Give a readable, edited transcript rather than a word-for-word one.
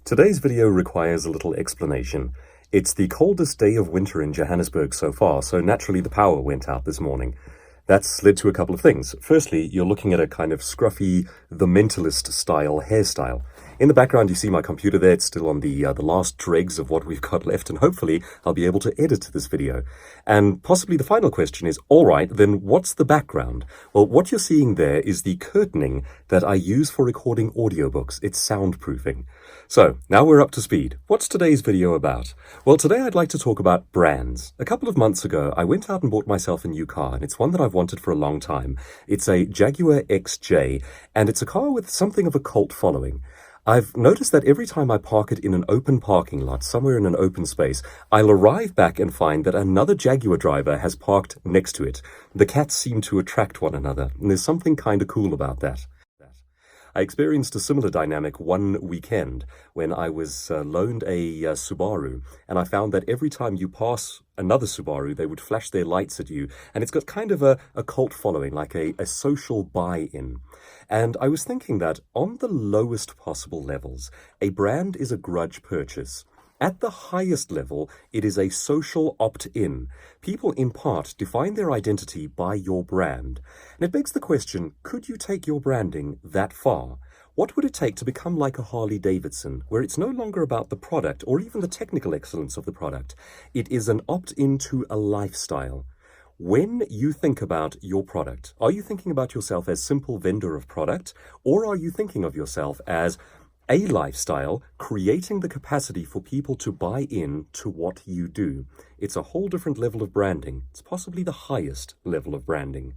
Today's video requires a little explanation. It's the coldest day of winter in Johannesburg so far, so naturally the power went out this morning. That's led to a couple of things. Firstly, you're looking at a kind of scruffy, The Mentalist style hairstyle. In the background, you see my computer there. It's still on the last dregs of what we've got left, and hopefully I'll be able to edit this video. And possibly the final question is, all right, then what's the background? Well, what you're seeing there is the curtaining that I use for recording audiobooks. It's soundproofing. So, now we're up to speed. What's today's video about? Well, today I'd like to talk about brands. A couple of months ago, I went out and bought myself a new car, and it's one that I've wanted for a long time. It's a Jaguar XJ, and it's a car with something of a cult following. I've noticed that every time I park it in an open parking lot, somewhere in an open space, I'll arrive back and find that another Jaguar driver has parked next to it. The cats seem to attract one another, and there's something kind of cool about that. I experienced a similar dynamic one weekend when I was loaned a Subaru, and I found that every time you pass another Subaru, they would flash their lights at you, and it's got kind of a cult following, like a social buy-in. And I was thinking that on the lowest possible levels, a brand is a grudge purchase. At the highest level, it is a social opt-in. People, in part, define their identity by your brand. And it begs the question, could you take your branding that far? What would it take to become like a Harley-Davidson, where it's no longer about the product or even the technical excellence of the product? It is an opt-in to a lifestyle. When you think about your product, are you thinking about yourself as simple vendor of product, or are you thinking of yourself as a lifestyle, creating the capacity for people to buy in to what you do? It's a whole different level of branding. It's possibly the highest level of branding.